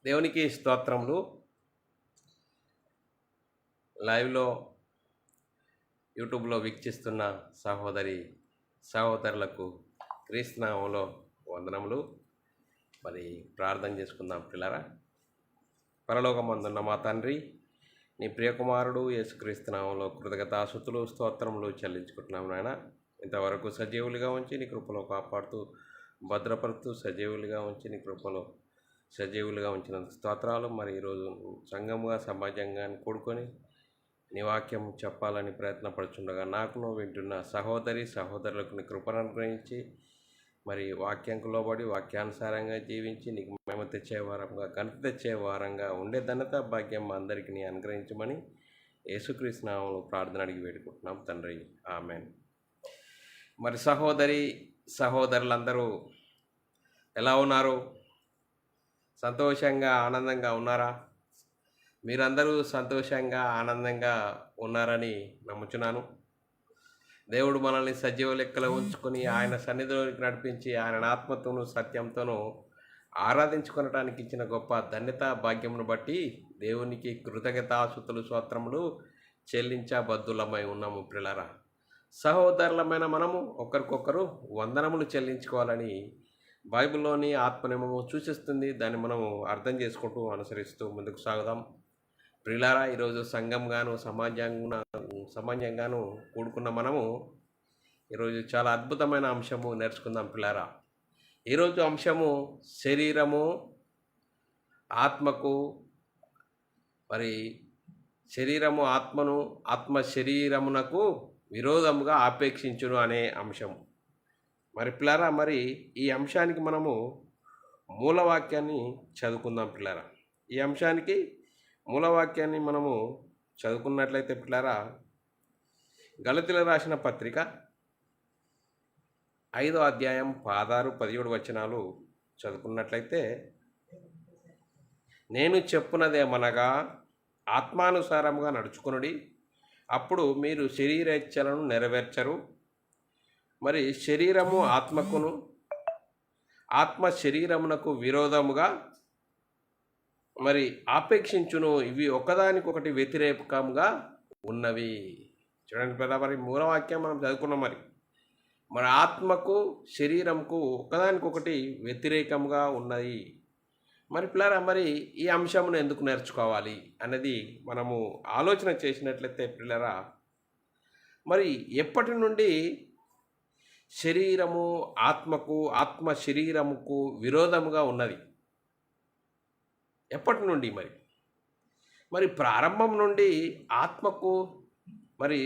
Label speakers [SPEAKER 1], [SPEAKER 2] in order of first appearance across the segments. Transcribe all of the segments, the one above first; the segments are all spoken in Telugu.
[SPEAKER 1] దేవునికి స్తోత్రములు. లైవ్లో యూట్యూబ్లో వీక్షిస్తున్న సహోదరులకు క్రీస్తునామంలో వందనములు. మరి ప్రార్థన చేసుకుందాం పిల్లరా. పరలోకమందున్న మా తండ్రి, నీ ప్రియకుమారుడు యేసుక్రీస్తునామంలో కృతజ్ఞతాస్తుతులు స్తోత్రములు చెల్లించుకుంటున్నాం నాయన. ఇంతవరకు సజీవులుగా ఉంచి నీ కృపలో కాపాడుతూ భద్రపరుస్తూ సజీవులుగా ఉంచి నీ కృపలో సజీవులుగా ఉంచినందుకు స్తోత్రాలు. మరి ఈరోజు సంఘముగా సమాజంగా కూడుకొని నీ వాక్యం చెప్పాలని ప్రయత్నపడుచుండగా నాకును వింటున్న సహోదరులకు నీ కృపను అనుగ్రహించి మరి వాక్యంకు లోబడి వాక్యానుసారంగా జీవించి నీకు మేము తెచ్చే వారంగా ఘనత తెచ్చే వారంగా ఉండే ధన్యత భాగ్యం మా అందరికీ నీ అనుగ్రహించమని యేసుక్రీస్తు నామములో ప్రార్థన అడిగి వేడుకుంటున్నాం తండ్రి, ఆమెన్. మరి సహోదరులందరూ ఎలా ఉన్నారు? సంతోషంగా ఆనందంగా ఉన్నారా? మీరందరూ సంతోషంగా ఆనందంగా ఉన్నారని నమ్ముచున్నాను. దేవుడు మనల్ని సజీవ లెక్కలో ఉంచుకొని ఆయన సన్నిధిలోకి నడిపించి ఆయన ఆత్మతోనూ సత్యంతోనూ ఆరాధించుకొనటానికి ఇచ్చిన గొప్ప ధన్యత భాగ్యమును బట్టి దేవునికి కృతజ్ఞతాస్తుతులు స్తోత్రములు చెల్లించబద్దులమై ఉన్నాము ప్రియులారా. సహోదరులమైన మనము ఒకరికొకరు వందనములు చెల్లించుకోవాలని బైబిల్లోని ఆత్మనియమము సూచిస్తుంది. దాన్ని మనము అర్థం చేసుకుంటూ అనుసరిస్తూ ముందుకు సాగుదాం ప్రియులారా. ఈరోజు సంఘంగాను సమాజంగాను కూడుకున్న మనము ఈరోజు చాలా అద్భుతమైన అంశము నేర్చుకుందాం ప్రియులారా. ఈరోజు అంశము శరీరము ఆత్మకు, మరి శరీరము ఆత్మను, ఆత్మ శరీరమునకు విరోధముగా ఆపేక్షించును అనే అంశం. మరి పిల్లారా, మరి ఈ అంశానికి మనము మూలవాక్యాన్ని చదువుకుందాం పిల్లారా. ఈ అంశానికి మూలవాక్యాన్ని మనము చదువుకున్నట్లయితే పిల్లారా, గలతీయులకు రాసిన పత్రిక 5వ అధ్యాయం 16-17 వచనాలు చదువుకున్నట్లయితే, నేను చెప్పున్నదేమనగా ఆత్మానుసారముగా నడుచుకొనుడి, అప్పుడు మీరు శరీరేచ్ఛలను నెరవేర్చరు. మరి శరీరము ఆత్మకును, ఆత్మ శరీరమునకు విరోధముగా మరి ఆపేక్షించును, ఇవి ఒకదానికొకటి వ్యతిరేకంగా ఉన్నవి. చూడండి పిల్ల, మరి మూలవాక్యం మనం చదువుకున్నాం. మరి ఆత్మకు శరీరంకు ఒకదానికొకటి వ్యతిరేకంగా ఉన్నది. మరి పిల్లరా, మరి ఈ అంశమును ఎందుకు నేర్చుకోవాలి అనేది మనము ఆలోచన చేసినట్లయితే పిల్లరా, మరి ఎప్పటి నుండి శరీరము ఆత్మకు, ఆత్మ శరీరముకు విరోధముగా ఉన్నది? ఎప్పటి నుండి? మరి ప్రారంభం నుండి ఆత్మకు, మరి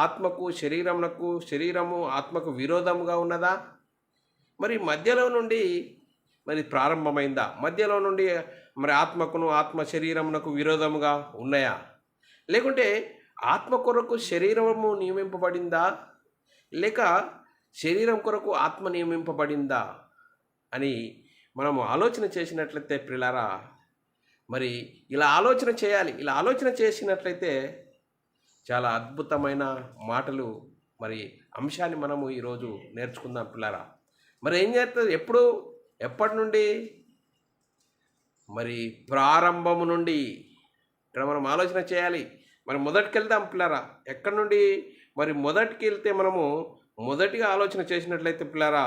[SPEAKER 1] ఆత్మకు శరీరమునకు, శరీరము ఆత్మకు విరోధముగా ఉన్నదా? మరి మధ్యలో నుండి మరి ప్రారంభమైందా? మధ్యలో నుండి మరి ఆత్మకును, ఆత్మ శరీరమునకు విరోధముగా ఉన్నాయా? లేకుంటే ఆత్మ కొరకు శరీరము నియమింపబడిందా, లేక శరీరం కొరకు ఆత్మ నియమింపబడిందా అని మనము ఆలోచన చేసినట్లయితే ప్రియులారా, మరి ఇలా ఆలోచన చేయాలి. ఇలా ఆలోచన చేసినట్లయితే చాలా అద్భుతమైన మాటలు, మరి అంశాన్ని మనము ఈరోజు నేర్చుకుందాం పిల్లారా. మరి ఏం చేస్తుంది? ఎప్పటి నుండి? మరి ప్రారంభము నుండి ఇక్కడ మనం ఆలోచన చేయాలి. మరి మొదటికి వెళ్దాం పిల్లారా. ఎక్కడి నుండి? మరి మొదటికి వెళ్తే మనము మొదటిగా ఆలోచన చేసినట్లయితే పిల్లారా,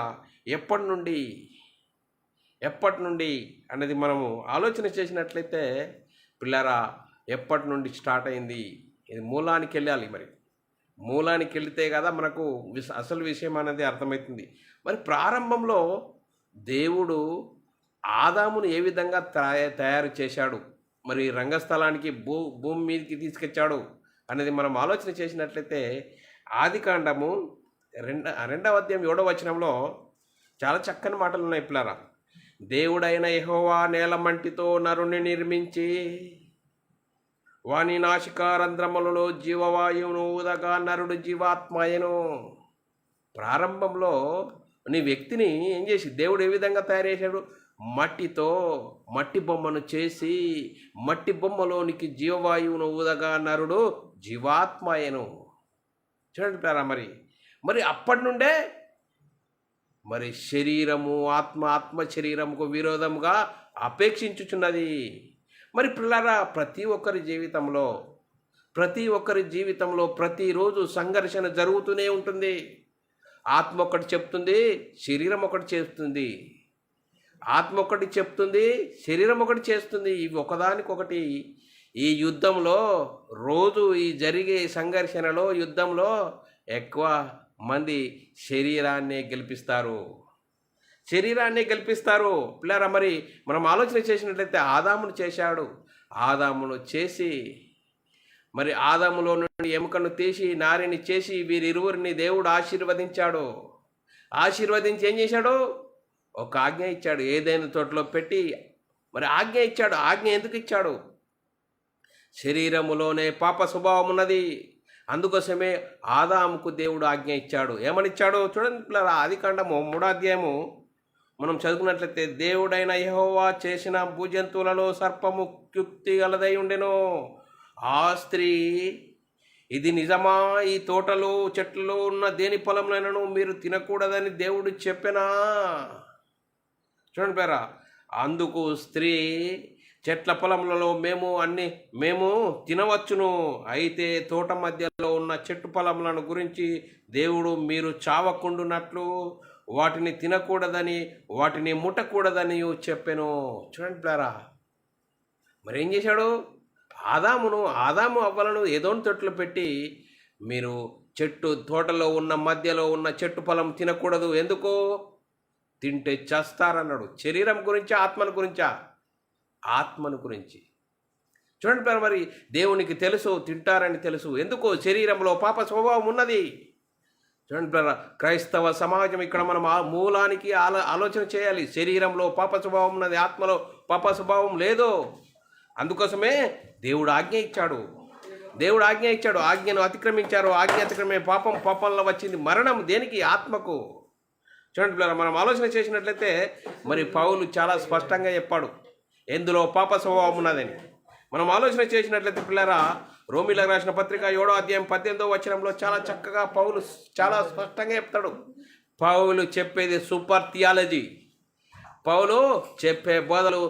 [SPEAKER 1] ఎప్పటి నుండి అనేది మనము ఆలోచన చేసినట్లయితే పిల్లారా, ఎప్పటి నుండి స్టార్ట్ అయింది? ఇది మూలానికి వెళ్ళాలి. మరి మూలానికి వెళితే కదా మనకు అసలు విషయం అనేది అర్థమవుతుంది. మరి ప్రారంభంలో దేవుడు ఆదామును ఏ విధంగా తయారు చేశాడు, మరి రంగస్థలానికి భూమి మీదకి తీసుకొచ్చాడు అనేది మనం ఆలోచన చేసినట్లయితే ఆదికాండము 2వ అధ్యాయం 7వ వచనంలో చాలా చక్కని మాటలు ఉన్నాయి పిల్లారా. దేవుడైన యెహోవా నేలమంటితో నరుని నిర్మించి వాని నాసికారంధ్రములలో జీవవాయువును ఊదగా నరుడు జీవాత్మయను. ప్రారంభంలో నీ వ్యక్తిని ఏం చేసి దేవుడు ఏ విధంగా తయారు చేశాడు? మట్టి బొమ్మను చేసి మట్టి బొమ్మలోనికి జీవవాయువును ఊదగా నరుడు జీవాత్మయను. చూడండి పిల్లారా, మరి అప్పటి నుండే మరి శరీరము ఆత్మ శరీరముకు విరోధముగా అపేక్షించుచున్నది. మరి పిల్లరా, ప్రతి ఒక్కరి జీవితంలో ప్రతిరోజు సంఘర్షణ జరుగుతూనే ఉంటుంది. ఆత్మ ఒకటి చెప్తుంది, శరీరం ఒకటి చేస్తుంది. ఆత్మ ఒకటి చెప్తుంది, శరీరం ఒకటి చేస్తుంది. ఇవి ఒకదానికొకటి ఈ యుద్ధంలో, రోజు ఈ జరిగే సంఘర్షణలో, యుద్ధంలో ఎక్కువ మంది శరీరాన్నే గెలిపిస్తారు. పిల్లరా, మరి మనం ఆలోచన చేసినట్లయితే ఆదామును చేసి, మరి ఆదాములో నుండి ఎముకను తీసి నారిని చేసి వీరిరువురిని దేవుడు ఆశీర్వదించి ఏం చేశాడు? ఒక ఆజ్ఞ ఇచ్చాడు. ఏదైనా తోటలో పెట్టి మరి ఆజ్ఞ ఇచ్చాడు. ఆజ్ఞ ఎందుకు ఇచ్చాడు? శరీరములోనే పాప స్వభావం ఉన్నది. అందుకోసమే ఆదాముకు దేవుడు ఆజ్ఞ ఇచ్చాడు. ఏమనిచ్చాడు చూడండి పిల్లరా, ఆదికాండము 3వ అధ్యాయము మనం చదువుకున్నట్లయితే, దేవుడైన యెహోవా చేసిన భూజంతువులలో సర్పము యుక్తి గలదై ఉండెను. ఆ స్త్రీ, ఇది నిజమా? ఈ తోటలో చెట్లలో ఉన్న దేని ఫలములైనను మీరు తినకూడదని దేవుడు చెప్పెనా? చూడండి పేరా, అందుకు స్త్రీ, చెట్ల పొలములలో మేము తినవచ్చును. అయితే తోట మధ్యలో ఉన్న చెట్టు పొలములను గురించి దేవుడు మీరు చావకుండునట్లు వాటిని తినకూడదని, వాటిని ముట్టకూడదని చెప్పెను. చూడండి పేరా, మరి ఏం చేశాడు? ఆదాము అవ్వలను ఏదోని తొట్టులో పెట్టి, మీరు తోటలో ఉన్న మధ్యలో ఉన్న చెట్టు పొలం తినకూడదు. ఎందుకు? తింటే చేస్తారన్నాడు. శరీరం గురించి, ఆత్మను గురించి. చూడండి మరి, దేవునికి తెలుసు తింటారని తెలుసు. ఎందుకు? శరీరంలో పాప స్వభావం ఉన్నది. చూడండి క్రైస్తవ సమాజం ఇక్కడ మనం మూలానికి ఆలోచన చేయాలి. శరీరంలో పాప స్వభావం ఉన్నది, ఆత్మలో పాప స్వభావం లేదు. అందుకోసమే దేవుడు ఆజ్ఞ ఇచ్చాడు. ఆజ్ఞను అతిక్రమించారు. ఆజ్ఞ అతిక్రమే పాపంలో వచ్చింది మరణం. దేనికి? ఆత్మకు. చూడండి పిల్లరా, మనం ఆలోచన చేసినట్లయితే మరి పౌలు చాలా స్పష్టంగా చెప్పాడు ఎందులో పాప స్వభావం ఉన్నదని. మనం ఆలోచన చేసినట్లయితే పిల్లరా, రోమీలకు రాసిన పత్రిక 7వ అధ్యాయం 18వ వచనంలో చాలా చక్కగా పౌలు చాలా స్పష్టంగా చెప్తాడు. పౌలు చెప్పేది సూపర్ థియాలజీ. పౌలు చెప్పే బోధలు,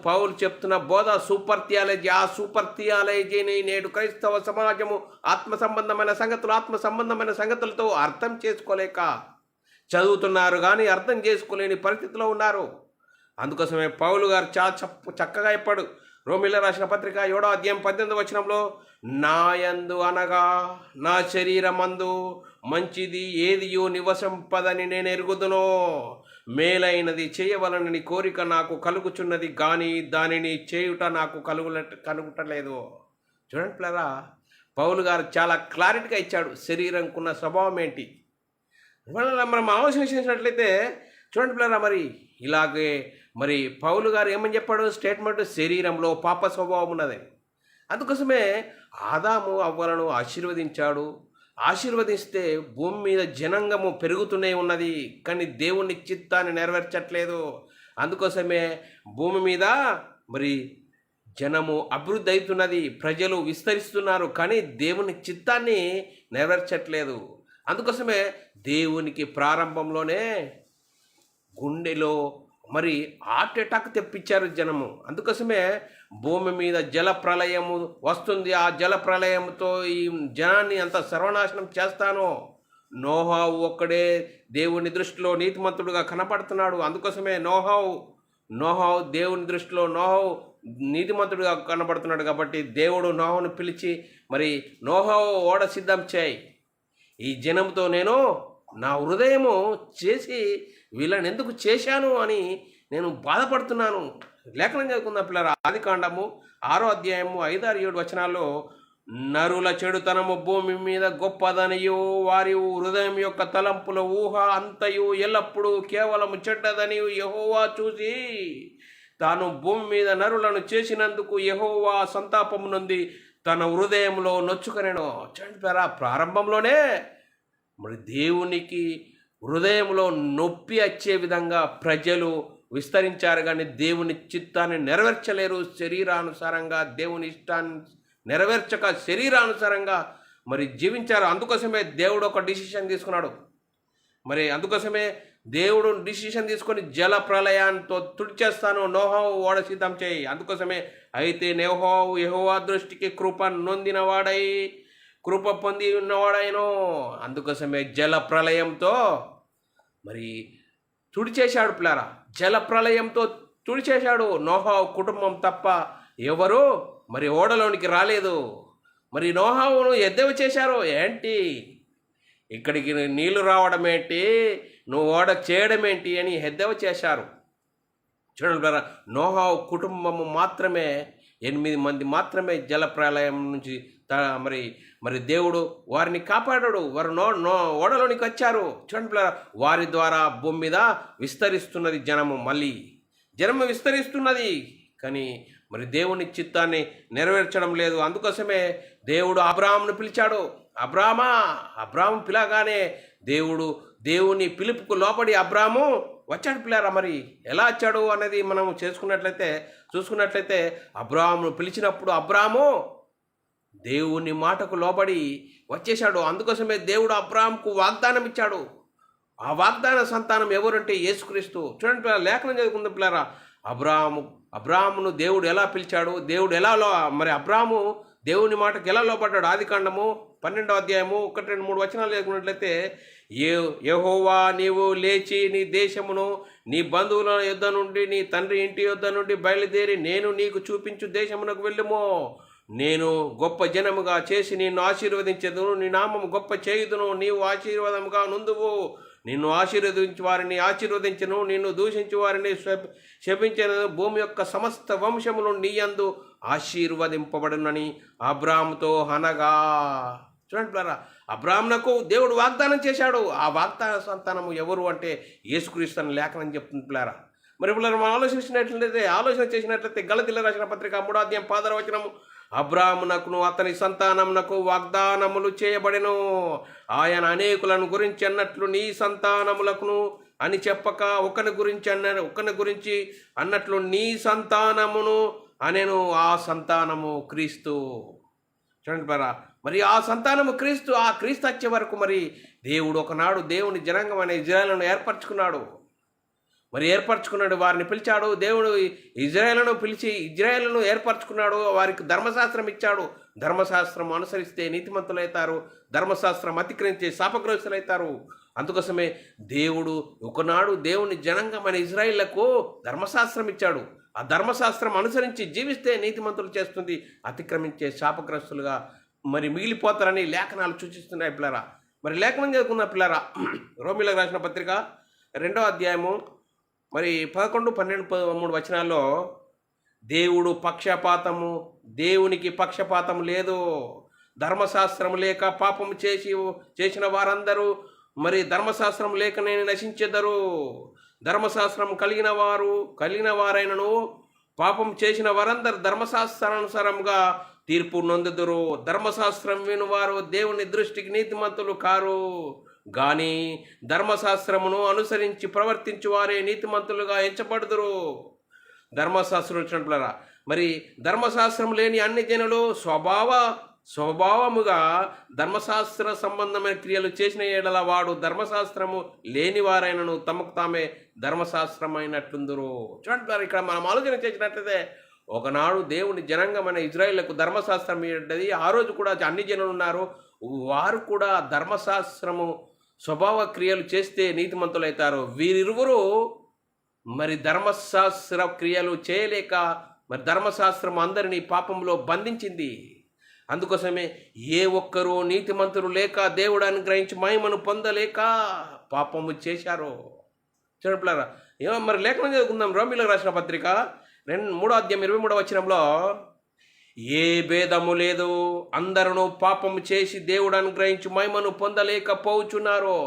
[SPEAKER 1] పౌలు చెప్తున్న బోధ సూపర్ థియాలజీ. ఆ సూపర్ థియాలజీని నేడు క్రైస్తవ సమాజము ఆత్మ సంబంధమైన సంగతులతో అర్థం చేసుకోలేక చదువుతున్నారు, కానీ అర్థం చేసుకోలేని పరిస్థితిలో ఉన్నారు. అందుకోసమే పౌలు గారు చాలా చక్కగా చెప్పాడు. రోమీలకు రాసిన పత్రిక 7వ అధ్యాయం 18వ వచనంలో, నా యందు అనగా నా శరీరమందు మంచిది ఏదియో నివసింపదని నేను ఎరుగుదునో, మేలైనది చేయవలనని కోరిక నాకు కలుగుచున్నది, కానీ దానిని చేయుట నాకు కలుగుటలేదు. చూడండి పిల్లరా, పౌలు గారు చాలా క్లారిటీగా ఇచ్చాడు శరీరంకున్న స్వభావం ఏంటి. మనం ఆలోచన చేసినట్లయితే చూడండి పిల్లరా, మరి ఇలాగే మరి పౌలు గారు ఏమని చెప్పాడు? స్టేట్మెంట్, శరీరంలో పాప స్వభావం ఉన్నది. అందుకోసమే ఆదాము అవ్వలను ఆశీర్వదిస్తే భూమి మీద జనాంగము పెరుగుతూనే ఉన్నది, కానీ దేవుని చిత్తాన్ని నెరవేర్చట్లేదు. అందుకోసమే భూమి మీద మరి జనము అభివృద్ధి అవుతున్నది, ప్రజలు విస్తరిస్తున్నారు, కానీ దేవుని చిత్తాన్ని నెరవేర్చట్లేదు. అందుకోసమే దేవునికి ప్రారంభంలోనే గుండెలో మరి హార్ట్ అటాక్ తెప్పించారు జనము. అందుకోసమే భూమి మీద జల ప్రళయము వస్తుంది. ఆ జల ప్రళయంతో ఈ జనాన్ని అంత సర్వనాశనం చేస్తాను. నోహావు ఒక్కడే దేవుని దృష్టిలో నీతిమంతుడుగా కనపడుతున్నాడు. అందుకోసమే నోహావు దేవుని దృష్టిలో నీతిమంతుడుగా కనబడుతున్నాడు. కాబట్టి దేవుడు నోహావును పిలిచి, మరి నోహావు ఓడ సిద్ధం చేయి, ఈ జనంతో నేను నా హృదయము చేసి వీళ్ళని ఎందుకు చేశాను అని నేను బాధపడుతున్నాను. లేఖనం చదువుకుందాం పిల్లరా, ఆదికాండము 6వ అధ్యాయము 5, 6, 7 వచనాల్లో, నరుల చెడుతనము భూమి మీద గొప్పదనియు, వారి హృదయం యొక్క తలంపుల ఊహ అంతయు ఎల్లప్పుడూ కేవలం చెడ్డదని యెహోవా చూసి తాను భూమి మీద నరులను చేసినందుకు యెహోవా సంతాపము నొంది తన హృదయంలో నొచ్చుకొనెను. చూడండి పిల్లరా, ప్రారంభంలోనే మరి దేవునికి హృదయంలో నొప్పి వచ్చే విధంగా ప్రజలు విస్తరించారు, కానీ దేవుని చిత్తాన్ని నెరవేర్చలేరు. శరీరానుసారంగా దేవుని ఇష్టాన్ని నెరవేర్చక శరీరానుసారంగా మరి జీవించారు. అందుకోసమే దేవుడు ఒక డిసిషన్ తీసుకున్నాడు. మరి అందుకోసమే దేవుడు డిసిషన్ తీసుకొని జల ప్రళయంతో తుడిచేస్తాను, నోహోవు ఓడ సిద్ధం చేయి. అందుకోసమే అయితే నోహోవు యెహోవా దృష్టికి కృప నొందినవాడై కృప పొంది ఉన్నవాడైనో. అందుకోసమే జల ప్రళయంతో మరి తుడిచేశాడు పిల్లారా, జల ప్రళయంతో తుడిచేశాడు. నోహోవు కుటుంబం తప్ప ఎవరు మరి ఓడలోనికి రాలేదు. మరి నోహోవును ఎద్దేవి చేశారు. ఏంటి ఇక్కడికి నీళ్లు రావడం ఏంటి, నువ్వు ఓడ చేయడం ఏంటి అని ఎద్దేవి చేశారు. చూడండి బ్రదరా, నోహోవు కుటుంబము మాత్రమే 8 మంది మాత్రమే జల ప్రళయం నుంచి మరి మరి దేవుడు వారిని కాపాడాడు. వారు ఓడలోనికి వచ్చారు. చూడండి బ్రదరా, వారి ద్వారా భూమి మీద విస్తరిస్తున్నది జనము. మళ్ళీ జనము విస్తరిస్తున్నది, కానీ మరి దేవుని చిత్తాన్ని నెరవేర్చడం లేదు. అందుకోసమే దేవుడు అబ్రాహామును పిలిచాడు. అబ్రాహాము పిలగానే దేవుని పిలుపుకు లోపడి అబ్రాహాము వచ్చాడు పిల్లారా. మరి ఎలా వచ్చాడు అనేది మనం చూసుకున్నట్లయితే అబ్రాహామును పిలిచినప్పుడు అబ్రాహాము దేవుని మాటకు లోబడి వచ్చేశాడు. అందుకోసమే దేవుడు అబ్రాహాముకు వాగ్దానం ఇచ్చాడు. ఆ వాగ్దాన సంతానం ఎవరంటే యేసుక్రీస్తు. చూడండి పిల్లలు, లేఖనం చదువుకుందాం పిల్లారా. అబ్రాహామును దేవుడు ఎలా పిలిచాడు, దేవుడు ఎలా మరి అబ్రాహాము దేవుని మాటకు ఎలా లోపడ్డాడు. ఆదికాండము 12వ అధ్యాయము 1, 2, 3 వచనాలు చదువుకున్నట్లయితే, యెహోవా నీవు లేచి నీ దేశమును నీ బంధువుల యొద్ద నుండి నీ తండ్రి ఇంటి యొద్ద నుండి బయలుదేరి నేను నీకు చూపించు దేశమునకు వెళ్ళుము. నేను గొప్ప జనముగా చేసి నిన్ను ఆశీర్వదించెదను, నీ నామము గొప్ప చేయుదును, నీవు ఆశీర్వాదముగా నుందువు. నిన్ను ఆశీర్వదించి వారిని ఆశీర్వదించను, నిన్ను దూషించి వారిని శపించను. భూమి యొక్క సమస్త వంశములు నీయందు ఆశీర్వదింపబడునని అబ్రాహాముతో అనగా. చూడండి పిల్లరా, అబ్రాహామునకు దేవుడు వాగ్దానం చేశాడు. ఆ వాగ్దాన సంతానము ఎవరు అంటే యేసుక్రీస్తు అని లేఖనం చెప్తుంది పిల్లరా. మరి పిల్లలు మనం ఆలోచన చేసినట్లయితే గలతీయులకు రాసిన పత్రిక 3వ అధ్యాయం 10వ వచనము, అబ్రాహామునకును అతని సంతానమునకు వాగ్దానములు చేయబడెను. ఆయన అనేకులను గురించి అన్నట్లు నీ సంతానములకును అని చెప్పక ఒకని గురించి అన్నట్లు నీ సంతానమును అనేను. ఆ సంతానము క్రీస్తు. చూడండి పరా, మరి ఆ సంతానము క్రీస్తు. ఆ క్రీస్తు వచ్చే వరకు మరి దేవుడు ఒకనాడు దేవుని జనాంగం అనే ఇజ్రాయేలును ఏర్పరచుకున్నాడు. వారిని పిలిచాడు. దేవుడు ఇజ్రాయేలును ఏర్పరచుకున్నాడు. వారికి ధర్మశాస్త్రం ఇచ్చాడు. ధర్మశాస్త్రం అనుసరిస్తే నీతిమంతులవుతారు, ధర్మశాస్త్రం అతిక్రమించే శాపగ్రస్తులవుతారు. అందుకోసమే దేవుడు ఒకనాడు దేవుని జనాంగమైన ఇజ్రాయేళ్లకు ధర్మశాస్త్రం ఇచ్చాడు. ఆ ధర్మశాస్త్రం అనుసరించి జీవిస్తే నీతిమంతులు చేస్తుంది, అతిక్రమించే శాపగ్రస్తులుగా మరి మిగిలిపోతారని లేఖనాలు సూచిస్తున్నాయి పిల్లరా. మరి లేఖనం చదువుకున్న పిల్లరా, రోమీయులకు రాసిన పత్రిక 2వ అధ్యాయము మరి 11, 12, 13 వచనాల్లో దేవునికి పక్షపాతం లేదు. ధర్మశాస్త్రం లేక పాపము చేసిన వారందరూ మరి ధర్మశాస్త్రం లేకనే నశించెదరు. ధర్మశాస్త్రం కలిగిన వారైనను పాపం చేసిన వారందరూ ధర్మశాస్త్రానుసారంగా తీర్పు నొందుదురు. ధర్మశాస్త్రం వినువారు దేవుని దృష్టికి నీతిమంతులు కారు, గాని ధర్మశాస్త్రమును అనుసరించి ప్రవర్తించు వారే నీతిమంతులుగా ఎంచబడుదురు. ధర్మశాస్త్రం వచ్చినట్లరా, మరి ధర్మశాస్త్రం లేని అన్ని జనులు స్వభావముగా ధర్మశాస్త్ర సంబంధమైన క్రియలు చేసిన ఏడల వాడు ధర్మశాస్త్రము లేని వారైనను తమకు తామే ధర్మశాస్త్రమైనట్లుందురు. చూడండి, ఇక్కడ మనం ఆలోచన చేసినట్లయితే ఒకనాడు దేవుని జనాంగమైన ఇజ్రాయేళ్లకు ధర్మశాస్త్రం ఏంటది. ఆ రోజు కూడా అన్ని జనులు ఉన్నారు. వారు కూడా ధర్మశాస్త్రము స్వభావ క్రియలు చేస్తే నీతిమంతులవుతారు. వీరిరువురు మరి ధర్మశాస్త్ర క్రియలు చేయలేక మరి ధర్మశాస్త్రం అందరినీ పాపంలో బంధించింది. అందుకోసమే ఏ ఒక్కరూ నీతిమంతులు లేక దేవుడు అనుగ్రహించి మహిమను పొందలేక పాపము చేశారు. చూడపిల్లారా, మరి లేఖనం చదువుకుందాం. రోమీయులకు రాసిన పత్రిక 3వ అధ్యాయం 23వ వచనంలో, ఏ భేదము లేదు, అందరూ పాపము చేసి దేవుడు అనుగ్రహించి మహిమను పొందలేకపోతున్నారు.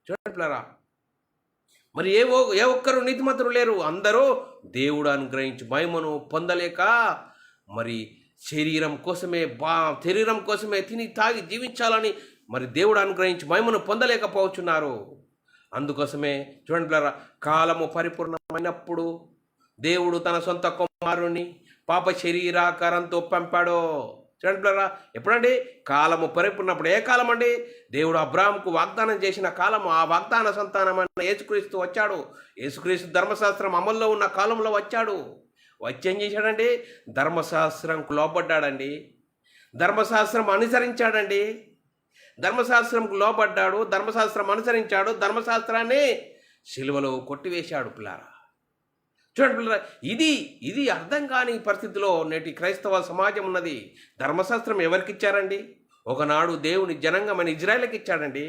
[SPEAKER 1] చూడపిల్లారా, మరి ఏ ఒక్కరు నీతిమంతులు లేరు. అందరూ దేవుడు అనుగ్రహించి మహిమను పొందలేక మరి శరీరం కోసమే తిని తాగి జీవించాలని మరి దేవుడు అనుగ్రహించి మహిమను పొందలేకపోతున్నారు. అందుకోసమే చూడండి పిల్లరా, కాలము పరిపూర్ణమైనప్పుడు దేవుడు తన సొంత కుమారుని పాప శరీరాకారంతో పంపాడు. చూడండి పిల్లరా, ఎప్పుడండి? కాలము పరిపూర్ణప్పుడు. ఏ కాలం అండి? దేవుడు అబ్రాహాముకు వాగ్దానం చేసిన కాలము. ఆ వాగ్దాన సంతానమైన యేసుక్రీస్తు వచ్చాడు. యేసుక్రీస్తు ధర్మశాస్త్రం అమల్లో ఉన్న కాలంలో వచ్చాడు. వచ్చి ఏం చేశాడండి? ధర్మశాస్త్రంకు లోబడ్డాడండి. ధర్మశాస్త్రం అనుసరించాడండి. ధర్మశాస్త్రంకు లోబడ్డాడు, ధర్మశాస్త్రం అనుసరించాడు, ధర్మశాస్త్రాన్ని సిలువలో కొట్టివేశాడు పిల్లారా. చూడండి పిల్లరా, ఇది అర్థం కాని పరిస్థితిలో నేటి క్రైస్తవ సమాజం ఉన్నది. ధర్మశాస్త్రం ఎవరికి ఇచ్చారండి? ఒకనాడు దేవుని జనాంగమైన ఇజ్రాయేల్కి ఇచ్చాడండి.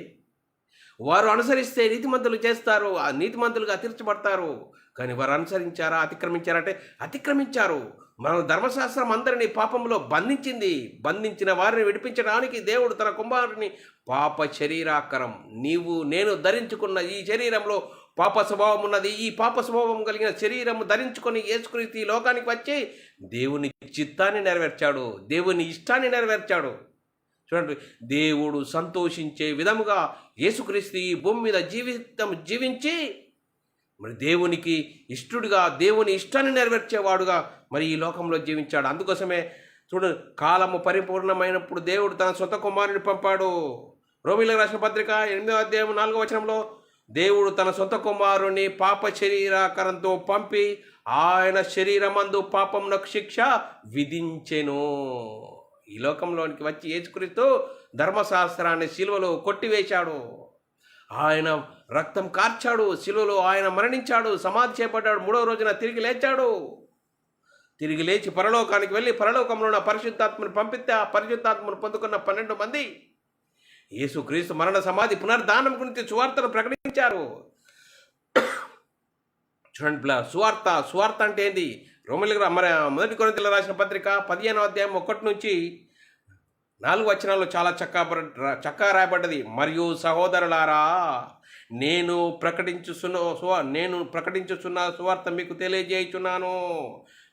[SPEAKER 1] వారు అనుసరిస్తే నీతిమంతులు చేస్తారు, ఆ నీతిమంతులుగా తీర్చబడతారు. కానీ వారు అనుసరించారా, అతిక్రమించారంటే అతిక్రమించారు. మన ధర్మశాస్త్రం అందరినీ పాపంలో బంధించింది. బంధించిన వారిని విడిపించడానికి దేవుడు తన కుమారుని పాప శరీరాకారం, నీవు నేను ధరించుకున్న ఈ శరీరంలో పాప స్వభావం ఉన్నది. ఈ పాప స్వభావం కలిగిన శరీరము ధరించుకొని యేసుక్రీస్తు ఈ లోకానికి వచ్చి దేవుని చిత్తాన్ని నెరవేర్చాడు, దేవుని ఇష్టాన్ని నెరవేర్చాడు. చూడండి, దేవుడు సంతోషించే విధముగా యేసుక్రీస్తు ఈ భూమి మీద జీవించి మరి దేవునికి ఇష్టడుగా, దేవుని ఇష్టాన్ని నెరవేర్చేవాడుగా మరి ఈ లోకంలో జీవించాడు. అందుకోసమే చూడు, కాలము పరిపూర్ణమైనప్పుడు దేవుడు తన సొంత కుమారుని పంపాడు. రోమీయులకు రాసిన పత్రిక 8వ అధ్యాయం 4వ వచనంలో దేవుడు తన సొంత కుమారుని పాప శరీరాకారంతో పంపి ఆయన శరీరమందు పాపమునకు శిక్ష విధించెను. ఈ లోకంలోనికి వచ్చి యేసుక్రీస్తు ధర్మశాస్త్రాన్ని సిలువలో కొట్టివేశాడు. ఆయన రక్తం కార్చాడు, సిలువలో ఆయన మరణించాడు, సమాధి చేపట్టాడు, 3వ రోజున తిరిగి లేచాడు. తిరిగి లేచి పరలోకానికి వెళ్ళి పరలోకంలో ఉన్న పరిశుద్ధాత్మను పంపిస్తే ఆ పరిశుద్ధాత్మను పొందుకున్న 12 మంది యేసుక్రీస్తు మరణ సమాధి పునర్ధానం గురించి సువార్తను ప్రకటించారు. చూడండి, సువార్త అంటే ఏంది? రోమీయులకు మొదటి కొరింథీయులకు రాసిన పత్రిక 15వ అధ్యాయం 1 నుంచి 4 వచనాల్లో చాలా చక్కగా రాయబడ్డది. మరియు సహోదరులారా, నేను ప్రకటించుచున్న సువార్త మీకు తెలియజేయుచున్నాను.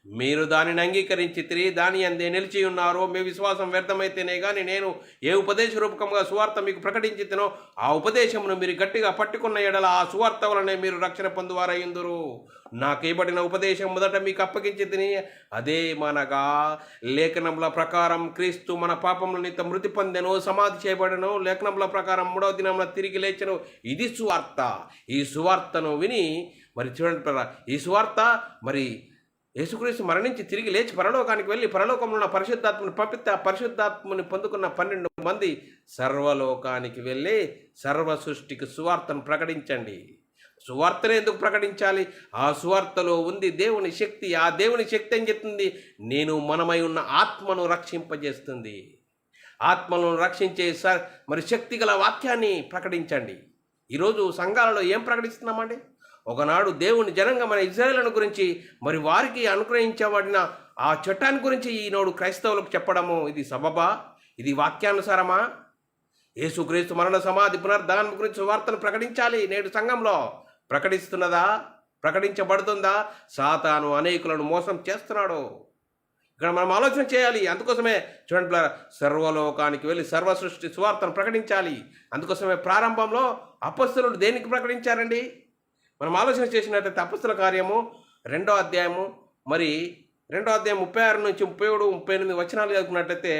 [SPEAKER 1] మీరు దానిని అంగీకరించి దాని అందే నిలిచి ఉన్నారో మీ విశ్వాసం వ్యర్థమైతేనే కానీ నేను ఏ ఉపదేశ రూపకంగా సువార్త మీకు ప్రకటించితేనో ఆ ఉపదేశమును మీరు గట్టిగా పట్టుకున్న ఎడల ఆ సువార్త వలనే మీరు రక్షణ పొందువారయ్యుందురు. నాకు ఇవ్వబడిన ఉపదేశం మొదట మీకు అప్పగించి తిని అదేమనగా లేఖనముల ప్రకారం క్రీస్తు మన పాపముల నిమిత్తం మృతి పొందెను, సమాధి చేయబడెను, లేఖనముల ప్రకారం 3వ దినమున తిరిగి లేచెను. ఇది సువార్త. ఈ సువార్తను విని మరి చూడండి, ఈ సువార్త మరి యేసుక్రీస్తు మరణించి తిరిగి లేచి పరలోకానికి వెళ్ళి పరలోకంలో ఉన్న పరిశుద్ధాత్మని పంపితే ఆ పరిశుద్ధాత్మని పొందుకున్న 12 మంది సర్వలోకానికి వెళ్ళి సర్వ సృష్టికి సువార్తను ప్రకటించండి. సువార్తను ఎందుకు ప్రకటించాలి? ఆ సువార్తలో ఉంది దేవుని శక్తి. ఆ దేవుని శక్తి ఏం చెప్తుంది? నేను మనమై ఉన్న ఆత్మను రక్షింపజేస్తుంది. ఆత్మను రక్షించే మరి శక్తి గల వాక్యాన్ని ప్రకటించండి. ఈరోజు సంఘాలలో ఏం ప్రకటిస్తున్నామండి? ఒకనాడు దేవుని జనాంగమైన ఇజ్రాయేలును గురించి మరి వారికి అనుగ్రహించబడిన ఆ చట్టాన్ని గురించి ఈనాడు క్రైస్తవులకు చెప్పడము ఇది సబబా? ఇది వాక్యానుసారమా? యేసుక్రీస్తు మరణ సమాధి పునర్ధానం గురించి వార్తను ప్రకటించాలి. నేడు సంఘంలో ప్రకటిస్తున్నదా? ప్రకటించబడుతుందా? సాతాను అనేకులను మోసం చేస్తున్నాడు. ఇక్కడ మనం ఆలోచన చేయాలి. అందుకోసమే చూడండి, సర్వలోకానికి వెళ్ళి సర్వ సృష్టి సువార్తను ప్రకటించాలి. అందుకోసమే ప్రారంభంలో అపొస్తలులు దేనికి ప్రకటించారండి? మనం ఆలోచన చేసినట్లయితే అపొస్తల కార్యము 2వ అధ్యాయము మరి 2వ అధ్యాయం 36 నుంచి 37, 38 వచనాలు చదువుకున్నట్లయితే,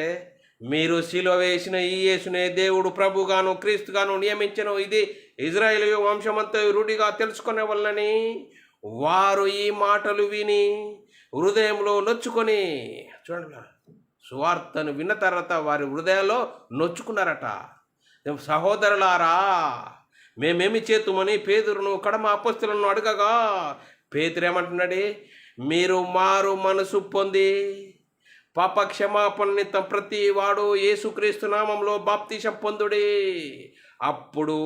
[SPEAKER 1] మీరు సిలువ వేసిన ఈ యేసునే దేవుడు ప్రభుగాను క్రీస్తుగాను నియమించెను. ఇది ఇజ్రాయేలు వంశమంతా రూఢిగా తెలుసుకునే వల్లని వారు ఈ మాటలు విని హృదయంలో నొచ్చుకొని, చూడండి, సువార్తను విన్న తర్వాత వారి హృదయాల్లో నొచ్చుకున్నారట. సహోదరులారా, మేమేమి చేతుమని పేతురును కడమ అపొస్తలులను అడగగా పేతురు ఏమంటున్నాడు? మీరు మారు మనసు పొంది పాప క్షమాపణ నిమిత్తం ప్రతి వాడు యేసుక్రీస్తు నామంలో బాప్తిసం పొందుడి. అప్పుడు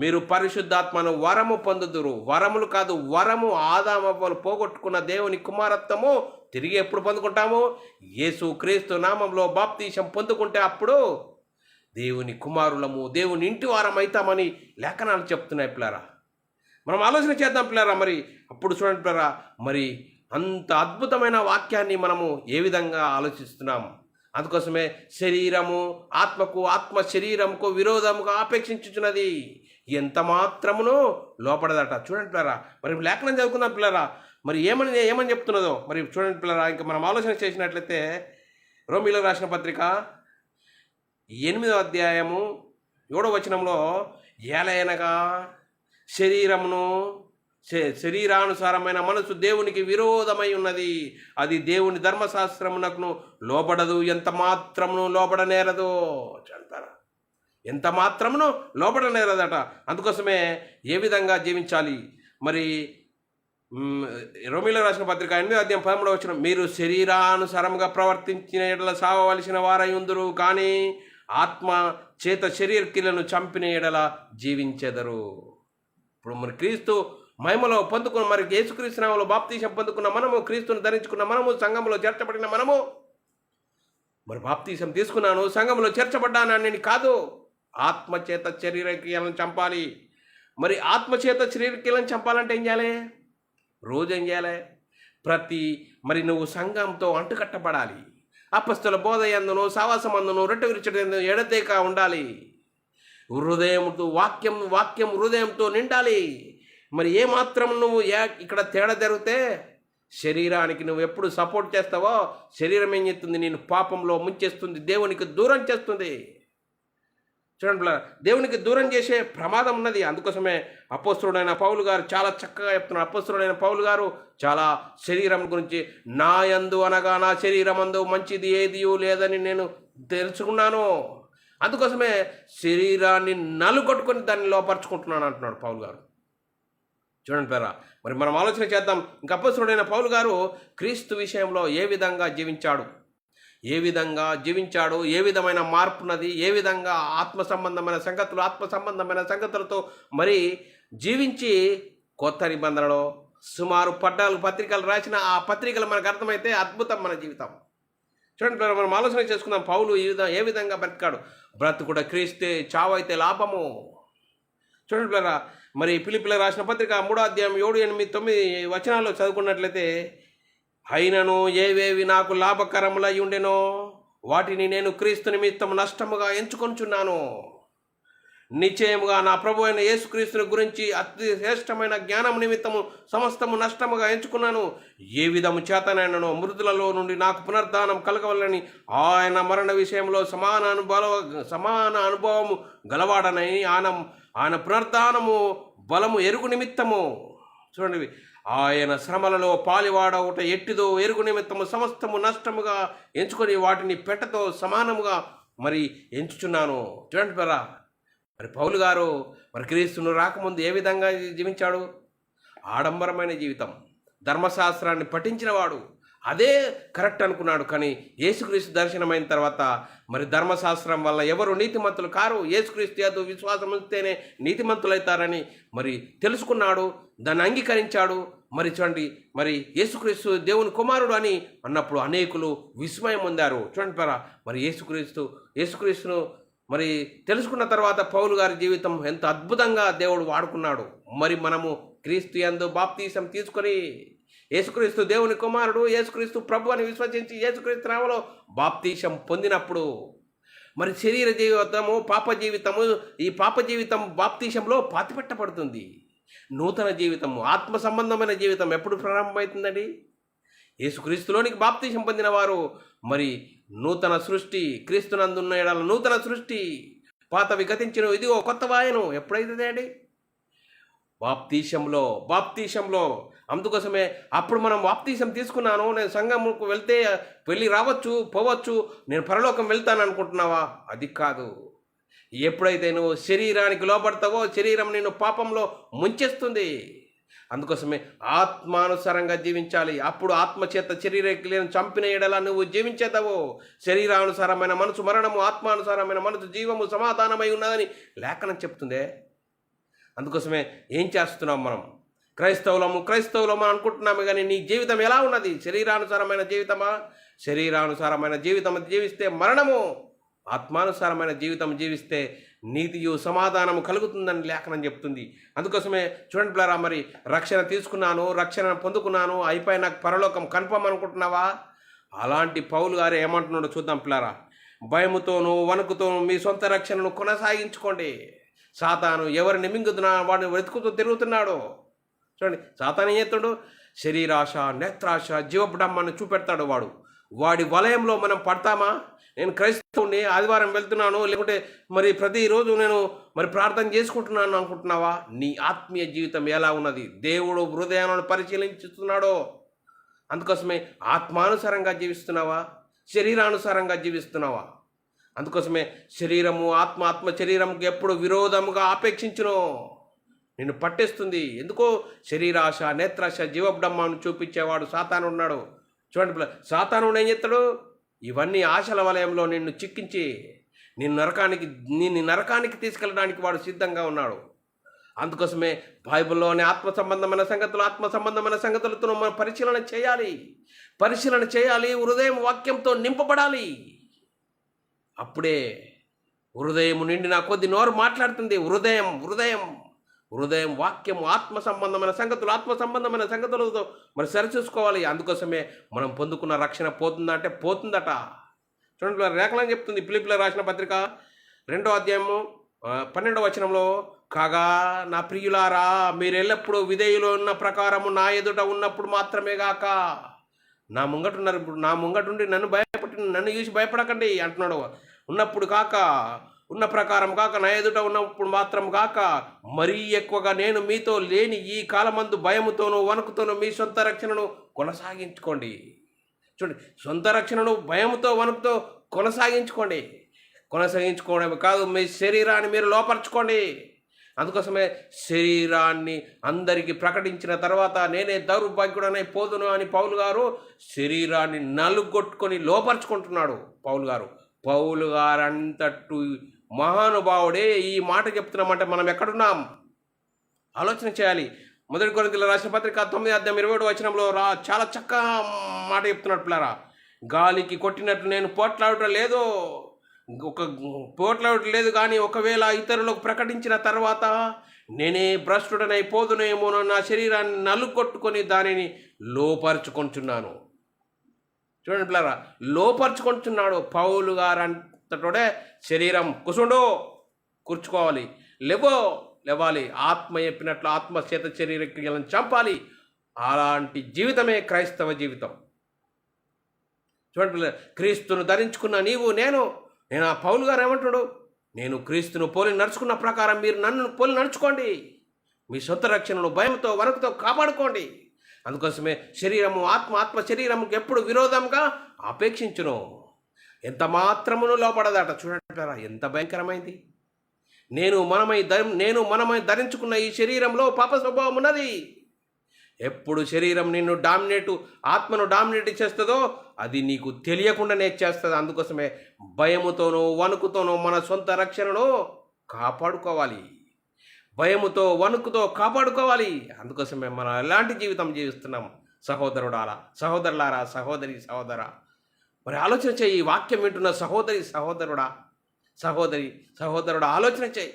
[SPEAKER 1] మీరు పరిశుద్ధాత్మను వరము పొందుదురు. వరములు కాదు, వరము. ఆదామవ్వలు పోగొట్టుకున్న దేవుని కుమారత్వము తిరిగి ఎప్పుడు పొందుకుంటాము? యేసుక్రీస్తు నామంలో బాప్తిసం పొందుకుంటే అప్పుడు దేవుని కుమారులము, దేవుని ఇంటి వారం అవుతామని లేఖనాలు చెప్తున్నాయి పిల్లరా. మనం ఆలోచన చేద్దాం పిల్లరా. మరి అప్పుడు చూడండి పిల్లరా, మరి అంత అద్భుతమైన వాక్యాన్ని మనము ఏ విధంగా ఆలోచిస్తున్నాం? అందుకోసమే శరీరము ఆత్మకు, ఆత్మ శరీరముకు విరోధముగా ఆపేక్షించుచున్నది, ఎంత మాత్రమునో లోపడదట. చూడండి పిల్లరా, మరి లేఖనం చదువుకుందాం పిల్లరా. మరి ఏమని చెప్తున్నదో మరి చూడండి పిల్లరా. ఇంకా మనం ఆలోచన చేసినట్లయితే రోమీయులకు రాసిన పత్రిక 8వ అధ్యాయము 7వ వచనంలో, ఏలయనగా శరీరానుసారమైన మనసు దేవునికి విరోధమై ఉన్నది, అది దేవుని ధర్మశాస్త్రమునకును లోబడదు, ఎంత మాత్రమును లోబడనేరదు అంటారా. ఎంత మాత్రమును లోబడనేరదట. అందుకోసమే ఏ విధంగా జీవించాలి మరి రోమీయులకు రాసిన పత్రిక 8వ అధ్యాయం 13వ వచనం, మీరు శరీరానుసారంగా ప్రవర్తించిన ఎడల సావవలసిన వారై ఉందురు, కానీ ఆత్మ చేత శరీర క్రియలను చంపిన ఎడల జీవించెదరు. ఇప్పుడు మరి క్రీస్తు మహిమలో పొందుకున్న, మరి యేసుక్రీస్తు నామములో బాప్తీసం పొందుకున్న మనము, క్రీస్తును ధరించుకున్న మనము, సంఘంలో చేర్చబడిన మనము, మరి బాప్తీసం తీసుకున్నాను సంఘంలో చేర్చబడ్డానని కాదు, ఆత్మచేత శరీర క్రియలను చంపాలి. మరి ఆత్మచేత శరీర క్రియలను చంపాలంటే ఏం చేయాలి? రోజు ఏం చేయాలి? మరి నువ్వు సంఘంతో అంటుకట్టబడాలి. అపస్తుల బోధ యందును సావాసమందును రొట్టె విరుచుట ఎడతేక ఉండాలి. వాక్యం హృదయంతో నిండాలి. మరి ఏమాత్రం నువ్వు ఇక్కడ తేడా జరిగితే శరీరానికి నువ్వు ఎప్పుడు సపోర్ట్ చేస్తావో శరీరం ఏం చేస్తుంది? నేను పాపంలో ముంచేస్తుంది, దేవునికి దూరం చేస్తుంది. చూడండి, దేవునికి దూరం చేసే ప్రమాదం ఉన్నది. అందుకోసమే అపోస్తలుడైన పౌలు గారు చాలా చక్కగా చెప్తున్నారు. అపోస్తలుడైన పౌలు గారు చాలా శరీరం గురించి, నా యందు అనగా నా శరీరమందు మంచిది ఏది లేదని నేను తెలుసుకున్నాను, అందుకోసమే శరీరాన్ని నలుగొట్టుకొని దాన్ని లోపరుచుకుంటున్నాను అంటున్నాడు పౌలు గారు. చూడండి పేరా, మరి మనం ఆలోచన చేద్దాం. ఇంక అపోస్తలుడైన పౌలు గారు క్రీస్తు విషయంలో ఏ విధంగా జీవించాడు, ఏ విధమైన మార్పున్నది, ఏ విధంగా ఆత్మ సంబంధమైన సంగతులతో మరి జీవించి కొత్త నిబంధనలో సుమారు 14 పత్రికలు రాసిన ఆ పత్రికలు మనకు అర్థమైతే అద్భుతం మన జీవితం. చూడండి, మనం ఆలోచన చేసుకుందాం. పౌలు ఏ విధంగా బ్రతికాడు. బ్రతుకుడ క్రీస్తే, చావైతే లాభము. చూడండి, మరి ఫిలిప్పీయులకు రాసిన పత్రిక 3వ అధ్యాయం 7, 8, 9 వచనాల్లో చదువుకున్నట్లయితే, అయినను ఏవేవి నాకు లాభకరములై ఉండెనో వాటిని నేను క్రీస్తు నిమిత్తం నష్టముగా ఎంచుకొంచున్నాను. నిశ్చయముగా నా ప్రభు అయిన యేసుక్రీస్తుని గురించి అతి శ్రేష్టమైన జ్ఞానం నిమిత్తము సమస్తము నష్టముగా ఎంచుకున్నాను. ఏ విధము చేతనైనను మృతులలో నుండి నాకు పునరుద్ధానం కలగవలని ఆయన మరణ విషయంలో సమాన అనుభవము గలవాడనని ఆయన పునరుద్ధానము బలము ఎరుగు నిమిత్తము. చూడండి, ఆయన శ్రమలలో పాలివాడవుట ఎట్టిదో ఎరుగు నిమిత్తము సమస్తము నష్టముగా ఎంచుకొని వాటిని పెట్టతో సమానముగా మరి ఎంచుచున్నాను. చూడండి పేరా, మరి పౌలు గారు మరి క్రీస్తును రాకముందు ఏ విధంగా జీవించాడు? ఆడంబరమైన జీవితం, ధర్మశాస్త్రాన్ని పఠించినవాడు, అదే కరెక్ట్ అనుకున్నాడు. కానీ యేసుక్రీస్తు దర్శనమైన తర్వాత మరి ధర్మశాస్త్రం వల్ల ఎవరు నీతిమంతులు కారు, యేసుక్రీస్తు యందు విశ్వాసం ఉంటేనే నీతిమంతులైతారని మరి తెలుసుకున్నాడు, దాన్ని అంగీకరించాడు. మరి చూడండి, మరి యేసుక్రీస్తు దేవుని కుమారుడు అని అన్నప్పుడు అనేకులు విస్మయం పొందారు. చూడండి పేరా, మరి యేసుక్రీస్తును మరి తెలుసుకున్న తర్వాత పౌలు గారి జీవితం ఎంత అద్భుతంగా దేవుడు వాడుకున్నాడు. మరి మనము క్రీస్తు యందు బాప్తీసం తీసుకొని యేసుక్రీస్తు దేవుని కుమారుడు, యేసుక్రీస్తు ప్రభు అని విశ్వసించి యేసుక్రీస్తు నామములో బాప్తీసం పొందినప్పుడు మరి శరీర జీవితము, ఈ పాప జీవితం బాప్తీసంలో పాతిపెట్టబడుతుంది. నూతన జీవితము, ఆత్మ సంబంధమైన జీవితం ఎప్పుడు ప్రారంభమవుతుందండి? యేసుక్రీస్తులోనికి బాప్తీసం పొందిన వారు మరి నూతన సృష్టి, క్రీస్తునందున్న ఎడల నూతన సృష్టి, పాతవి గతించిన ఇదిగో కొత్త వాయను ఎప్పుడైతుంది అండి? బాప్తీసంలో. అందుకోసమే అప్పుడు మనం బాప్తీసం తీసుకున్నాను, నేను సంఘముకు వెళ్ళి రావచ్చు, పోవచ్చు, నేను పరలోకం వెళ్తాను అనుకుంటున్నావా? అది కాదు. ఎప్పుడైతే నువ్వు శరీరానికి లోపడతావో శరీరం నిన్ను పాపంలో ముంచేస్తుంది. అందుకోసమే ఆత్మానుసారంగా జీవించాలి. అప్పుడు ఆత్మచేత శరీర క్రియలను చంపిన ఎడల నువ్వు జీవించేదావు. శరీరానుసారమైన మనసు మరణము, ఆత్మానుసారమైన మనసు జీవము, సమాధానమై ఉన్నదని లేఖనం చెప్తుందే. అందుకోసమే ఏం చేస్తున్నాం మనం? క్రైస్తవులము అనుకుంటున్నాము, కానీ నీ జీవితం ఎలా ఉన్నది? శరీరానుసారమైన జీవితమా? శరీరానుసారమైన జీవితం జీవిస్తే మరణము, ఆత్మానుసారమైన జీవితం జీవిస్తే నీతియు సమాధానము కలుగుతుందని లేఖనం చెప్తుంది. అందుకోసమే చూడండి పిల్లరా, మరి రక్షణ తీసుకున్నాను, రక్షణ పొందుకున్నాను, అయిపోయి నాకు పరలోకం కన్ఫర్మ్ అనుకుంటున్నావా? అలాంటి పౌలు గారు ఏమంటున్నాడో చూద్దాం పిల్లరా. భయముతోనూ వణుకుతోనూ మీ సొంత రక్షణను కొనసాగించుకోండి. సాతాను ఎవరిని మింగుతున్నా వాడిని వెతుకుతూ తిరుగుతున్నాడు. చూడండి, సాతాను ఏం చేస్తాడు? శరీరాశ, నేత్రాశ, జీవపు డమ్మను చూపెడతాడు వాడు. వాడి వలయంలో మనం పడతామా? నేను క్రైస్తవుని, ఆదివారం వెళ్తున్నాను, లేకుంటే మరి ప్రతిరోజు నేను మరి ప్రార్థన చేసుకుంటున్నాను అనుకుంటున్నావా? నీ ఆత్మీయ జీవితం ఎలా ఉన్నది? దేవుడు హృదయాలను పరిశీలించుతున్నాడో. అందుకోసమే ఆత్మానుసారంగా జీవిస్తున్నావా, శరీరానుసారంగా జీవిస్తున్నావా? అందుకోసమే శరీరము ఆత్మ శరీరంకి ఎప్పుడు విరోధముగా ఆపేక్షించును, నిన్ను పట్టేస్తుంది. ఎందుకో శరీరాశ, నేత్రాశ, జీవబ్రహ్మను చూపించేవాడు సాతాను ఉన్నాడు. చూడండి, సాతాను ఏం చేస్తాడు? ఇవన్నీ ఆశల వలయంలో నిన్ను చిక్కించి నిన్ను నరకానికి తీసుకెళ్ళడానికి వాడు సిద్ధంగా ఉన్నాడు. అందుకోసమే బైబిల్లోని ఆత్మ సంబంధమైన సంగతులతో మనం పరిశీలన చేయాలి. హృదయం వాక్యంతో నింపబడాలి. అప్పుడే హృదయం నిండిన కొద్ది నోరు మాట్లాడుతుంది. హృదయం వాక్యం ఆత్మ సంబంధమైన సంగతులతో మరి సరిచూసుకోవాలి. అందుకోసమే మనం పొందుకున్న రక్షణ పోతుందా అంటే పోతుందట. చూడండి, రేఖలని చెప్తుంది ఫిలిప్పీయులకు రాసిన పత్రిక 2వ అధ్యాయము 12వ వచనంలో, కాగా నా ప్రియులారా, మీరు ఎల్లప్పుడూ విధేయులు ఉన్న ప్రకారము నా ఎదుట ఉన్నప్పుడు మాత్రమే గాక, నా ముంగటున్నారు, ఇప్పుడు నా ముంగటుండి నన్ను చూసి భయపడకండి అంటున్నాడు. ఉన్నప్పుడు కాక, ఉన్న ప్రకారం కాక, నా ఎదుట ఉన్నప్పుడు మాత్రం కాక, మరీ ఎక్కువగా నేను మీతో లేని ఈ కాలమందు భయముతోనూ వణుకుతోనూ మీ సొంత రక్షణను కొనసాగించుకోండి. చూడండి, సొంత రక్షణను భయముతో వణుకుతో కొనసాగించుకోవడమే కాదు, మీ శరీరాన్ని మీరు లోపరచుకోండి. అందుకోసమే శరీరాన్ని అందరికీ ప్రకటించిన తర్వాత నేనే దౌర్భాగ్యుడనై పోదును అని పౌలు గారు శరీరాన్ని నలుగొట్టుకొని లోపరుచుకుంటున్నాడు. పౌలు గారు అంతట్టు మహానుభావుడే ఈ మాట చెప్తున్నామంటే మనం ఎక్కడున్నాం ఆలోచన చేయాలి. 1 కొరింథీయులకు రాసిన పత్రిక 9వ అధ్యాయం 27వ వచనంలో చాలా చక్కగా మాట చెప్తున్నాడు. పిల్లరా, గాలికి కొట్టినట్లు నేను పోట్లాడటం లేదు కానీ ఒకవేళ ఇతరులకు ప్రకటించిన తర్వాత నేనే భ్రష్టుడనై పోదునేమోనో నా శరీరాన్ని నలుగొట్టుకొని దానిని లోపరుచుకుంటున్నాను. చూడండి పిల్లరా, లోపరుచుకుంటున్నాడు. పౌలు గారు అంతటోడే శరీరం కూర్చుకోవాలి, లేవాలి. ఆత్మ చెప్పినట్లు ఆత్మ చేత శరీర క్రియలను చంపాలి. అలాంటి జీవితమే క్రైస్తవ జీవితం. చూడండి పిల్లలు, క్రీస్తును ధరించుకున్న నేను ఆ పౌలు గారు ఏమంటాడు? నేను క్రీస్తును పోలి నడుచుకున్న ప్రకారం మీరు నన్ను పోలి నడుచుకోండి. మీ సొంత రక్షణను భయంతో వణుకుతో కాపాడుకోండి. అందుకోసమే ఆత్మ శరీరముకు ఎప్పుడు విరోధంగా ఆపేక్షించును, ఎంత మాత్రమును లోపడదట. చూడండి, ఎంత భయంకరమైంది. నేను మనమై ధరించుకున్న ఈ శరీరంలో పాప స్వభావం ఉన్నది. ఎప్పుడు శరీరం ఆత్మను డామినేట్ చేస్తుందో అది నీకు తెలియకుండానే చేస్తుంది. అందుకోసమే భయముతోనూ వణుకుతోనూ మన సొంత రక్షణను కాపాడుకోవాలి. అందుకోసమే మనం ఎలాంటి జీవితం జీవిస్తున్నాం? సహోదరులారా, సహోదరా, మరి ఆలోచన చేయి. ఈ వాక్యం వింటున్న సహోదరుడా ఆలోచన చేయి.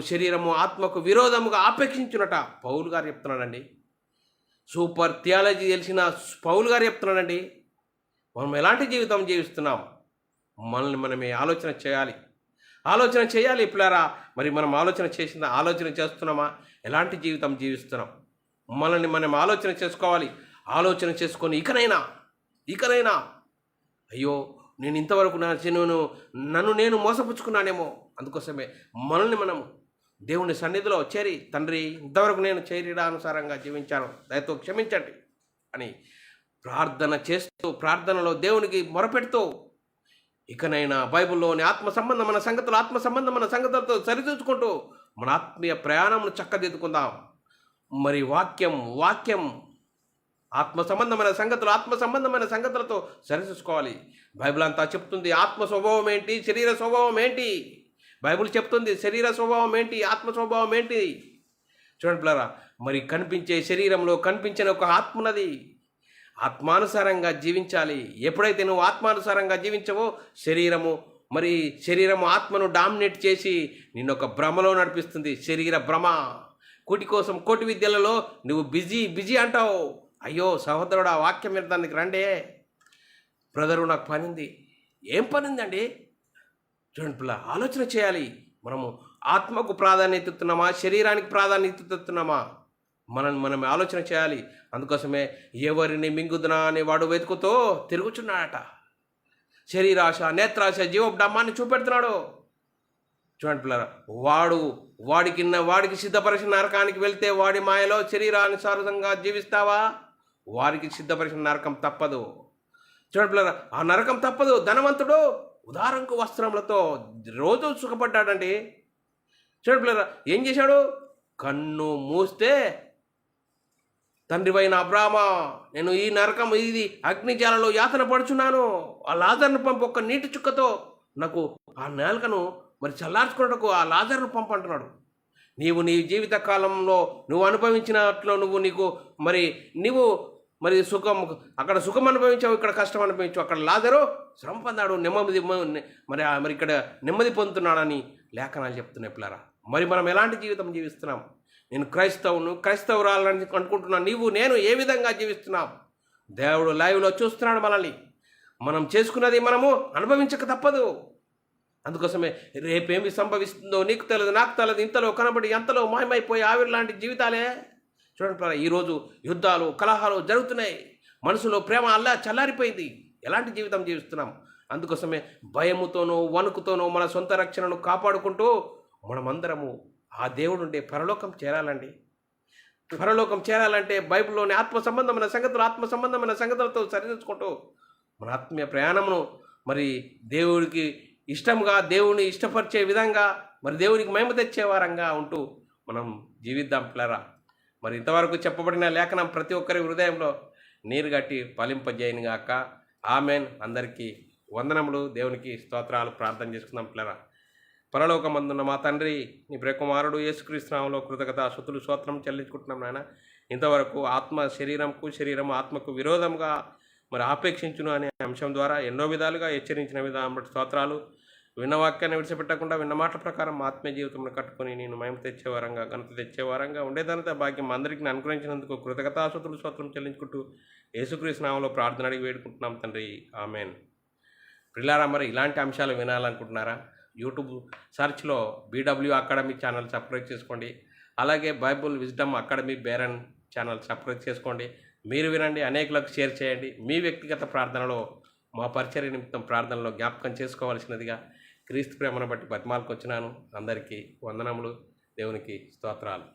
[SPEAKER 1] శరీరము ఆత్మకు విరోధముగా ఆపేక్షించునట పౌలు గారు చెప్తున్నాడండి. సూపర్ థియాలజీ తెలిసిన పౌలు గారు చెప్తున్నాడండి. మనం ఎలాంటి జీవితం జీవిస్తున్నాం? మనల్ని మనమే ఆలోచన చేయాలి పిల్లరా. మరి మనం ఆలోచన చేస్తున్నామా? ఎలాంటి జీవితం జీవిస్తున్నాం? మనల్ని మనం ఆలోచన చేసుకోవాలి. ఆలోచన చేసుకొని ఇకనైనా అయ్యో, నేను ఇంతవరకు నన్ను నేను మోసపుచ్చుకున్నానేమో. అందుకోసమే మనల్ని మనం దేవుని సన్నిధిలో చేరి, తండ్రి, ఇంతవరకు నేను శరీరానుసారంగా జీవించాను, దయతో క్షమించండి అని ప్రార్థనలో దేవునికి మొరపెడుతూ ఇకనైనా బైబిల్లోని ఆత్మ సంబంధమైన సంగతులతో సరిచూచుకుంటూ మన ఆత్మీయ ప్రయాణమును చక్కదిద్దుకుందాం. మరి వాక్యం ఆత్మ సంబంధమైన సంగతులతో సరిచూసుకోవాలి. బైబిల్ అంతా చెప్తుంది ఆత్మ స్వభావం ఏంటి, శరీర స్వభావం ఏంటి. బైబిల్ చెప్తుంది శరీర స్వభావం ఏంటి, ఆత్మ స్వభావం ఏంటి. చూడండి పిల్లరా, మరి కనిపించే శరీరంలో కనిపించిన ఒక ఆత్మ ఉన్నది. ఆత్మానుసారంగా జీవించాలి. ఎప్పుడైతే నువ్వు ఆత్మానుసారంగా జీవించవో శరీరము ఆత్మను డామినేట్ చేసి నిన్ను ఒక భ్రమలో నడిపిస్తుంది. శరీర భ్రమ. కోటి కోసం కోటి విద్యలలో నువ్వు బిజీ అంటావు. అయ్యో సహోదరుడు, ఆ వాక్యం మీద దానికి రండే. బ్రదరు, నాకు పనింది. ఏం పనిందండి? చూడండి పిల్ల, ఆలోచన చేయాలి. మనము ఆత్మకు ప్రాధాన్యత ఇస్తున్నామా, శరీరానికి ప్రాధాన్యత ఇస్తున్నామా? మనం ఆలోచన చేయాలి. అందుకోసమే ఎవరిని మింగుదునా అని వాడు వెతుకుతూ తిరుగుచున్నాడట. శరీరాశ, నేత్రాశ, జీవపు డమ్మాన్ని చూపెడుతున్నాడు. చూడండి పిల్లరా, వాడికి సిద్ధపరిచిన నరకానికి వెళ్తే వాడి మాయలో శరీరానుసారంగా జీవిస్తావా? వారికి సిద్ధపరిచిన నరకం తప్పదు. చూడండి పిల్లరా, ఆ నరకం తప్పదు. ధనవంతుడు ఉదారంకు వస్త్రములతో రోజు సుఖపడ్డాడండి. చూడండి పిల్లరా, ఏం చేశాడు? కన్ను మూస్తే తండ్రివైన అబ్రామా, నేను ఈ నరకం, ఇది అగ్నిజాలలో యాతన పడుచున్నాను, ఆ లాజర్ను పంపు, ఒక్క నీటి చుక్కతో నాకు ఆ నేలకను మరి చల్లార్చుకున్నట్టుకు ఆ లాజర్ను పంపు అంటున్నాడు. నీవు నీ జీవిత కాలంలో నువ్వు అనుభవించినట్లు నీవు సుఖం, అక్కడ సుఖం అనుభవించావు, ఇక్కడ కష్టం అనుభవించావు. అక్కడ లాజరు శ్రమ పొందాడు, నెమ్మది మరి ఇక్కడ నెమ్మది పొందుతున్నాడని లేఖనాలు చెప్తున్నాయి పిల్లరా. మరి మనం ఎలాంటి జీవితం జీవిస్తున్నాం? నేను క్రైస్తవురాలని అనుకుంటున్నాను. నేను ఏ విధంగా జీవిస్తున్నాం? దేవుడు లైవ్లో చూస్తున్నాడు మనల్ని. మనం చేసుకున్నది మనము అనుభవించక తప్పదు. అందుకోసమే రేపేమి సంభవిస్తుందో నీకు తెలియదు, నాకు తెలియదు, ఇంతలో కనబడి ఎంతలో మాయమైపోయి ఆవిరి లాంటి జీవితాలే. చూడండి, ఈరోజు యుద్ధాలు, కలహాలు జరుగుతున్నాయి. మనసులో ప్రేమ అల్లా చల్లారిపోయింది. ఎలాంటి జీవితం జీవిస్తున్నాం? అందుకోసమే భయముతోనూ వణుకుతోనూ మన సొంత రక్షణను కాపాడుకుంటూ మనమందరము ఆ దేవుడు ఉండే పరలోకం చేరాలండి. పరలోకం చేరాలంటే బైబిల్లోని ఆత్మ సంబంధమైన సంగతులతో సరిదిద్దుకుంటూ మన ఆత్మీయ ప్రయాణమును మరి దేవుడికి ఇష్టంగా, దేవుని ఇష్టపరిచే విధంగా, మరి దేవునికి మహిమ తెచ్చే వారంగా ఉంటూ మనం జీవిద్దాం పిల్లరా. మరి ఇంతవరకు చెప్పబడిన లేఖనం ప్రతి ఒక్కరి హృదయంలో నీరు గట్టి ఫలింపజేయనుగాక. ఆమెన్. అందరికీ వందనములు, దేవునికి స్తోత్రాలు. ప్రార్థన చేసుకుందాం పిల్లరా. పరలోకమందున్న మా తండ్రి, నీ ప్రియకుమారుడు యేసుక్రీస్తు నామములో కృతజ్ఞత స్తుతులు స్తోత్రం చెల్లించుకుంటున్నాం నాయన. ఇంతవరకు ఆత్మ శరీరం ఆత్మకు విరోధంగా మరి ఆపేక్షించును అనే అంశం ద్వారా ఎన్నో విధాలుగా హెచ్చరించిన విధానం బట్టి స్తోత్రాలు. విన్న వాక్యాన్ని విడిచిపెట్టకుండా విన్న మాట ప్రకారం ఆత్మీయ జీవితంలో కట్టుకొని నేను మహిమ తెచ్చేవారంగా, ఘనత తెచ్చేవారంగా ఉండేదంతా భాగ్యం అందరికీ అనుగ్రహించినందుకు కృతజ్ఞత స్తుతులు స్తోత్రం చెల్లించుకుంటూ యేసుక్రీస్తు నామములో ప్రార్థన అడిగి వేడుకుంటున్నాం తండ్రి. ఆమెన్. పిల్లారా, మరి ఇలాంటి అంశాలు వినాలనుకుంటున్నారా? యూట్యూబ్ సర్చ్లో BW అకాడమీ ఛానల్ సబ్స్క్రైబ్ చేసుకోండి. అలాగే బైబుల్ విజ్డమ్ అకాడమీ బేరన్ ఛానల్ సబ్స్క్రైబ్ చేసుకోండి. మీరు వినండి, అనేకులకు షేర్ చేయండి. మీ వ్యక్తిగత ప్రార్థనలో మా పరిచర్య నిమిత్తం ప్రార్థనలో జ్ఞాపకం చేసుకోవాల్సినదిగా క్రీస్తు ప్రేమను బట్టి బతిమాలకు వచ్చినాను. అందరికీ వందనములు, దేవునికి స్తోత్రాలు.